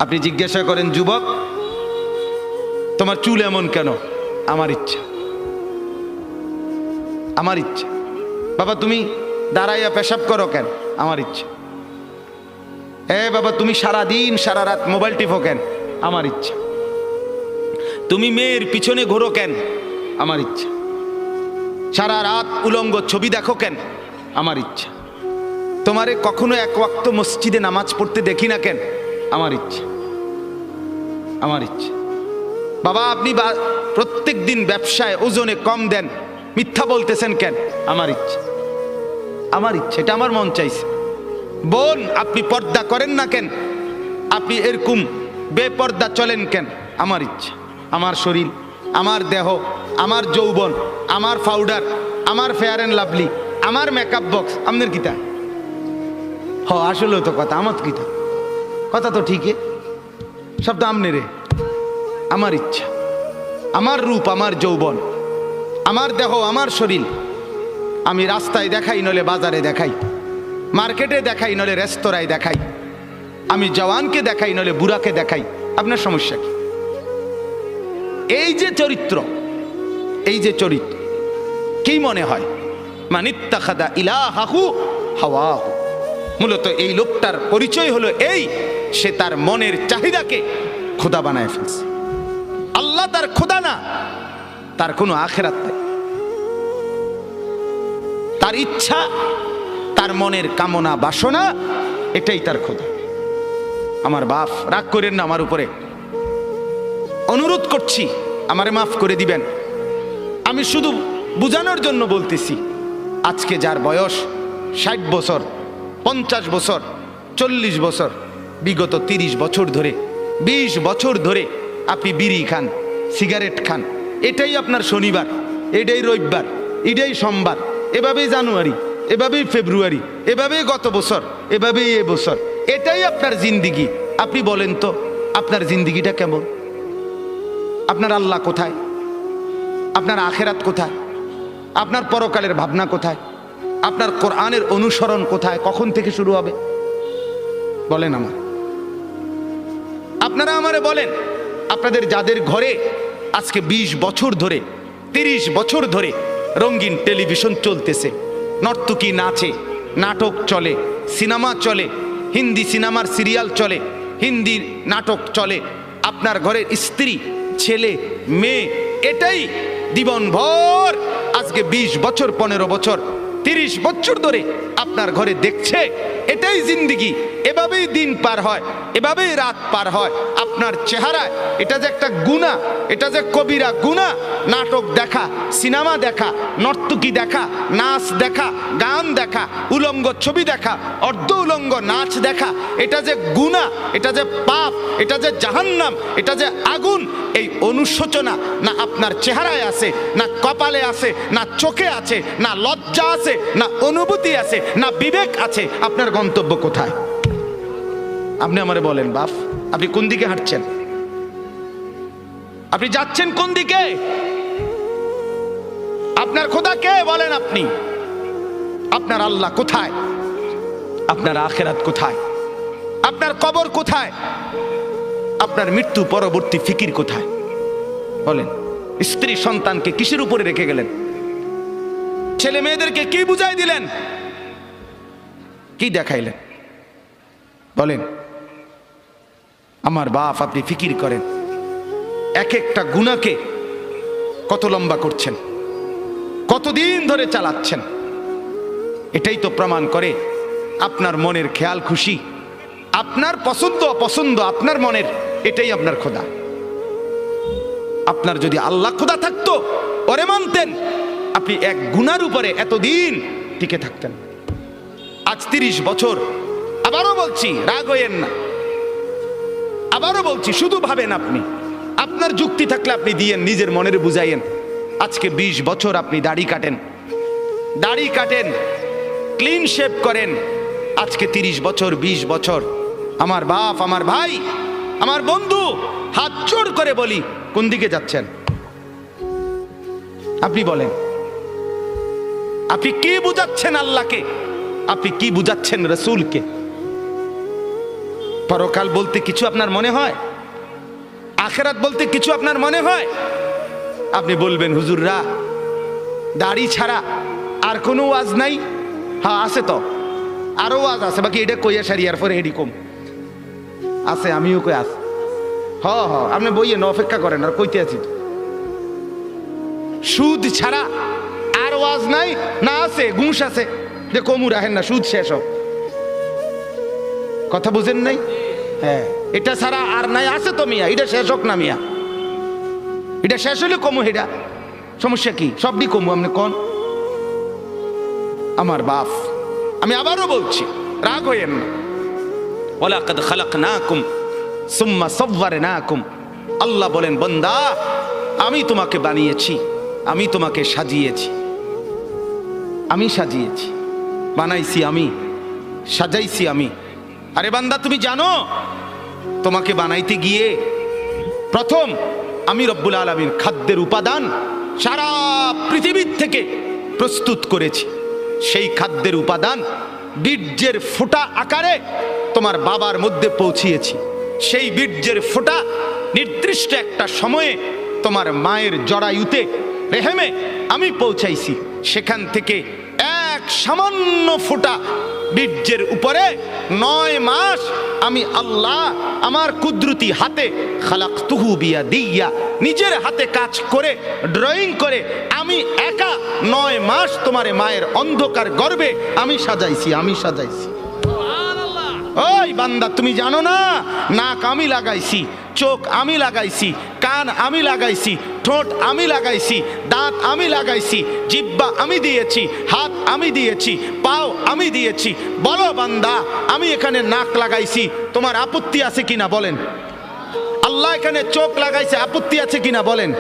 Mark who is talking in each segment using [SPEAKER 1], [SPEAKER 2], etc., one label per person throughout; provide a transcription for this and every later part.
[SPEAKER 1] আপনি জিজ্ঞাসা করেন, যুবক তোমার চুল এমন কেন? আমার ইচ্ছা, আমার ইচ্ছা। বাবা তুমি দাঁড়াইয়া পেশাব করো কেন? আমার ইচ্ছা। বাবা তুমি সারা দিন সারা রাত মোবাইল টিপো কেন? আমার ইচ্ছা। তুমি মেয়ের পিছনে ঘোরো কেন? আমার ইচ্ছা। সারা রাত উলঙ্গ ছবি দেখো কেন? আমার ইচ্ছা। তোমারে কখনো এক ওয়াক্ত মসজিদে নামাজ পড়তে দেখি না কেন? আমার ইচ্ছা, আমার ইচ্ছা। বাবা আপনি প্রত্যেক দিন ব্যবসায় ওজনে কম দেন, মিথ্যা বলতেছেন কেন? আমার ইচ্ছা, আমার ইচ্ছা, এটা আমার মন চাইছে। বোন আপনি পর্দা করেন না কেন? আপনি এরকম বেপর্দা চলেন কেন? আমার ইচ্ছা। আমার শরীর, আমার দেহ, আমার যৌবন, আমার পাউডার, আমার ফেয়ার অ্যান্ড লাভলি, আমার মেকআপ বক্স, আপনার কিতা? আসলেও তো কথা, আমার কিতা কথা তো ঠিকই, সব তো আমনে রে। আমার ইচ্ছা, আমার রূপ, আমার যৌবন, আমার দেহ, আমার শরীর, আমি রাস্তায় দেখাই নলে বাজারে দেখাই, মার্কেটে দেখাই নলে রেস্তোরাঁয় দেখাই, আমি জওয়ানকে দেখাই নলে বুড়াকে দেখাই, আপনার সমস্যা কি? এই যে চরিত্র, এই যে চরিত্র, কি মনে হয়? মানিত্তাখাদা ইলাহাহু হাওয়াহু। মূলত এই লোকটার পরিচয় হলো এই, সে তার মনের চাহিদাকে খোদা বানায় ফেলছে। আল্লাহ তার খোদা না, তার কোনো আখেরাত নাই। তার ইচ্ছা, তার মনের কামনা বাসনা, এটাই তার খোদা। আমার বাপ রাগ করেন না আমার উপরে, অনুরোধ করছি আমারে মাফ করে দিবেন। আমি শুধু বুঝানোর জন্য বলতেছি, আজকে যার বয়স 60 বছর, 50 বছর, 40 বছর, বিগত 30 বছর ধরে, 20 বছর ধরে আপনি বিড়ি খান, সিগারেট খান, এটাই আপনার শনিবার, এটাই রবিবার, এটাই সোমবার, এভাবেই জানুয়ারি, এভাবেই ফেব্রুয়ারি, এভাবেই গত বছর, এভাবেই এ বছর, এটাই আপনার জিন্দিগি। আপনি বলেন তো আপনার জিন্দিগিটা কেমন? আপনার আল্লাহ কোথায়? আপনার আখেরাত কোথায়? আপনার পরকালের ভাবনা কোথায়? আপনার কোরআনের অনুসরণ কোথায়? কখন থেকে শুরু হবে বলেন আমার? আপনারা আমারে বলেন, আপনাদের যাদের ঘরে আজকে 20 বছর ধরে, 30 বছর ধরে রঙিন টেলিভিশন চলতেছে, নর্তকী নাচে, নাটক চলে, সিনেমা চলে, হিন্দি সিনেমার সিরিয়াল চলে, হিন্দি নাটক চলে, আপনার ঘরের স্ত্রী, ছেলে, মেয়ে এটাই জীবনভর আজকে 20 বছর, 15 বছর, 30 বছর ধরে আপনার ঘরে দেখছে, এটাই জিন্দিগি। এভাবেই দিন পার হয়, এভাবেই রাত পার হয়। আপনার চেহারায় এটা যে একটা গুনাহ, এটা যে কবিরা গুনাহ, নাটক দেখা, সিনেমা দেখা, নর্তকী দেখা, নাচ দেখা, গান দেখা, উলঙ্গ ছবি দেখা, অর্ধ উলঙ্গ নাচ দেখা, এটা যে গুনাহ, এটা যে পাপ, এটা যে জাহান্নাম, এটা যে আগুন, এই অনুশোচনা না আপনার চেহারায় আছে, না কপালে আছে, না চোখে আছে, না লজ্জা আছে, না অনুভূতি আছে, না বিবেক আছে। আপনার গন্তব্য কোথায়? আপনি আমারে বলেন বাপ, আপনি কোন দিকে হাঁটছেন? আপনি যাচ্ছেন কোন দিকে? আপনার খোদা কে বলেন আপনি? আপনার আল্লাহ কোথায়? আপনার আখেরাত কোথায়? আপনার কবর কোথায়? আপনার মৃত্যু পরবর্তী ফিকির কোথায় বলেন? স্ত্রী সন্তানকে কিসের উপরে রেখে গেলেন? ছেলে মেয়েদেরকে কি বুঝাই দিলেন? কি দেখাইলেন বলেন? আমার বাপ, আপনি ফিকির করেন, এক একটা গুনাহকে কত লম্বা করছেন, কতদিন ধরে চালাচ্ছেন। এটাই তো প্রমাণ করে আপনার মনের খেয়াল খুশি, আপনার পছন্দ অপছন্দ আপনার মনের, এটাই আপনার খোদা। আপনার যদি আল্লাহ খোদা থাকতো, ওরে মানতেন, আপনি এক গুনার উপরে এতদিন টিকে থাকতেন। আজ 30 বছর, আবারও বলছি রাগ হইয়েন না, আবারও বলছি শুধু ভাবেন আপনি, আপনার যুক্তি থাকলে আপনি দিয়েন, নিজের মনের বুঝাইয়েন। আজকে 20 বছর আপনি দাড়ি কাটেন, দাড়ি কাটেন, ক্লিন শেভ করেন, আজকে 30 বছর, 20 বছর। আমার বাপ, আমার ভাই, আমার বন্ধু, হাত জোড় করে বলি, কোন দিকে যাচ্ছেন? আপনি বলেন, আপনি কি বুঝাচ্ছেন আল্লাহকে? আপনি কি বুঝাচ্ছেন রসুলকে? পরকাল বলতে কিছু আপনার মনে হয়? আখেরাত বলতে কিছু আপনার মনে হয়? আপনি বলবেন হুজুররা দাড়ি ছাড়া আর কোনো ওয়াজ নাই? হ্যাঁ আছে তো, আরো ওয়াজ আছে, বাকি এটা কইয়া সারি আর পরে হেডি কম আছে, আমিও কই আছে। হ হ আপনি বইয়েন, অপেক্ষা করেন, আর কইতে আছি। সুদ ছাড়া আর ওয়াজ নাই না? আছে, ঘুষ আছে, যে কমু রাখেন না, সুদ শেষ হোক। কথা বুঝেন নাই? হ্যাঁ, এটা ছাড়া আর নাই, আছে তো মিয়া, এটা শেষ হোক না মিয়া, এটা শেষ হলে কমু, এটা সমস্যা কি? সবই কমু, আপনি কোন? আমার বাপ, আমি আবারও বলছি, রাগ হইেন না। ওয়ালাকাদ খালাকনাকুম সুম্মা সাওয়ারনাকুম। আল্লাহ বলেন বান্দা আমি তোমাকে বানিয়েছি, আমি তোমাকে সাজিয়েছি, আমি সাজিয়েছি, বানাইছি আমি, সাজাইছি আমি। আরে বান্দা তুমি জানো তোমাকে বানাইতে গিয়ে প্রথম আমি রব্বুল আলামিন খাদ্যের উপাদান সারা পৃথিবীর থেকে প্রস্তুত করেছি। সেই খাদ্যের উপাদান বীর্যের ফোঁটা আকারে তোমার বাবার মধ্যে পৌঁছিয়েছি। সেই বীর্যের ফোঁটা নির্দিষ্ট একটা সময়ে তোমার মায়ের জরায়ুতে, রেহেমে আমি পৌঁছাইছি। সেখান থেকে এক সামান্য ফোঁটা বীর্যের উপরে 9 মাস আমি আল্লাহ আমার কুদরতি হাতে খালাকতুহু বিয়াদিয়া, নিজের হাতে কাজ করে, ড্রয়িং করে আমি একা 9 মাস তোমার মায়ের অন্ধকার গর্ভে আমি সাজাইছি, আমি সাজাইছি। ওই বান্দা তুমি জানো না, নাক আমি লাগাইছি, চোখ আমি লাগাইছি, কান আমি লাগাইছি, ঠোঁট আমি লাগাইছি, দাঁত আমি লাগাইছি, জিহ্বা আমি দিয়েছি, হাত আমি দিয়েছি, পাও আমি দিয়েছি। বলো বান্দা আমি এখানে নাক লাগাইছি, তোমার আপত্তি আছে কিনা বলেন? আল্লাহ এখানে চোখ লাগাইছে, আপত্তি আছে কিনা বলেন?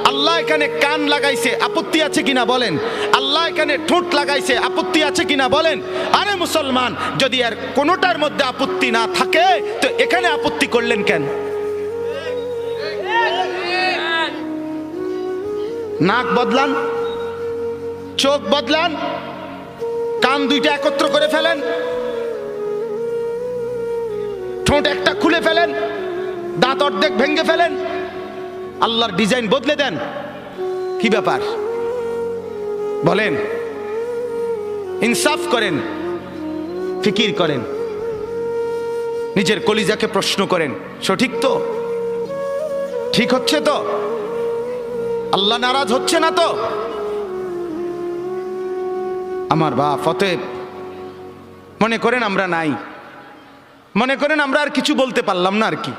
[SPEAKER 1] আল্লাহ এখানে কান লাগাইছে, আপত্তি আছে কিনা বলেন? আল্লাহ এখানে ঠোঁট লাগাইছে, আপত্তি আছে কিনা বলেন? আরে মুসলমান, যদি আর কোনোটার মধ্যে আপত্তি না থাকে তো এখানে আপত্তি করলেন কেন? নাক বদলান, চোখ বদলান, কান দুইটা একত্র করে ফেলেন, ঠোঁট একটা খুলে ফেলেন, দাঁত অর্ধেক ভেঙে ফেলেন, আল্লাহর ডিজাইন বদলে দেন। কি ব্যাপার বলেন? ইনসাফ করেন, ফিকির করেন, নিজের কলিজাকে প্রশ্ন করেন, সঠিক তো? ঠিক হচ্ছে তো? আল্লাহ নারাজ হচ্ছে না তো? আমার বাপ, অতএব মনে করেন আমরা নাই, মনে করেন আমরা আর কিছু বলতে পারলাম না আর কি।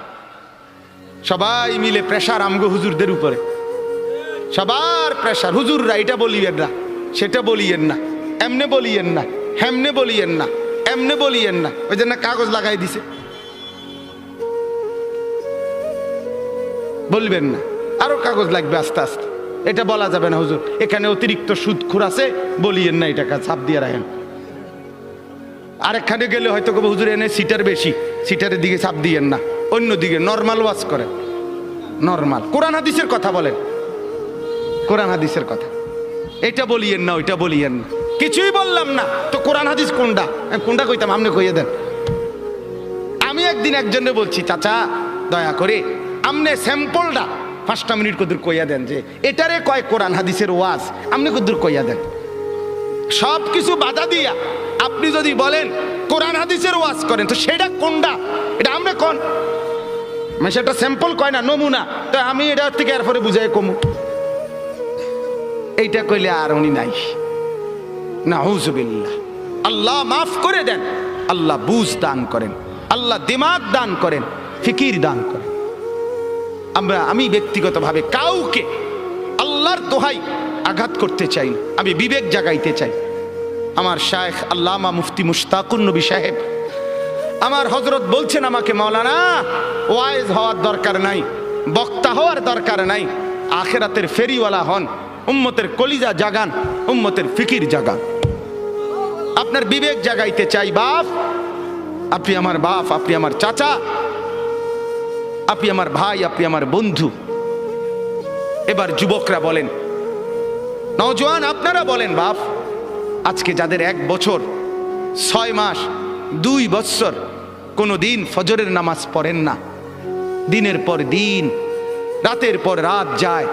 [SPEAKER 1] সবাই মিলে প্রেশার আমগো হুজুরদের উপরে, সবার প্রেশার। হুজুররা এটা বলিয়েন না, সেটা বলিয়েন না, এমনে বলিয়েন না, হেমনে বলিয়েন না, এমনে বলিয়েন না। ওই জন্য কাগজ লাগাই দিছে, বলবেন না, আরো কাগজ লাগবে আস্তে আস্তে। এটা বলা যাবে না হুজুর এখানে অতিরিক্ত সুদখোর আছে, বলিয়েন না, এটাকে ছাপ দিয়ে রাখেন। আরেকখানে গেলে হয়তো কবে হুজুর এনে সিটার বেশি, সিটারের দিকে ছাপ দিয়েন না, অন্যদিকে নর্মাল ওয়াজ করেন, নর্মাল কোরআন হাদিসের কথা বলেন, কোরআন হাদিসের কথা। এটা বলিয়েন না, ওইটা বলিয়েন না। কিছুই বললাম না তো কোরআন হাদিস কোনটা? কোনটা কইতাম, আপনি কইয়ে দেন। আমি একদিন একজনে বলছি, চাচা দয়া করে আপনি স্যাম্পলটা 5টা মিনিট কদুর কইয়া দেন, যে এটারে কয় কোরআন হাদিসের ওয়াজ, আপনি কদুর কইয়া দেন। সব কিছু বাধা দিয়া আপনি যদি বলেন কোরআন হাদিসের ওয়াজ করেন, তো সেটা কোনটা? এটা আমরা কোন সেটা স্যাম্পল কয় না, নমুনা। তো আমি এটা থেকে এরপরে বুঝাই কমু, এইটা কইলে আর উনি নাই। নাউযুবিল্লাহ। আল্লাহ মাফ করে দেন, আল্লাহ বুঝ দান করেন, আল্লাহ দিমাগ দান করেন, ফিকির দান করেন। আমি ব্যক্তিগতভাবে কাউকে আল্লাহর দোহাই আঘাত করতে চাই না, আমি বিবেক জাগাইতে চাই। আমার শায়েখ আল্লামা মুফতি মুশতাকুর নবী সাহেব, আমার হযরত বলছেন আমাকে, মাওলানা ওয়াইজ হওয়ার দরকার নাই, বক্তা হওয়ার দরকার নাই, আখিরাতের ফেরিওয়ালা হন, উম্মতের কলিজা জাগান, উম্মতের ফিকির জাগান। আপনার বিবেক জাগাইতে চাই বাপ, আপনি আমার বাপ, আপনি আমার চাচা, আপনি আমার ভাই, আপনি আমার বন্ধু। এবার যুবকরা বলেন, নওজোয়ান আপনারা বলেন, বাপ আজকে যাদের 1 বছর 6 মাস 2 বছর কোনো দিন ফজরের নামাজ পড়েন না। দিনের পর দিন, রাতের পর রাত যায়।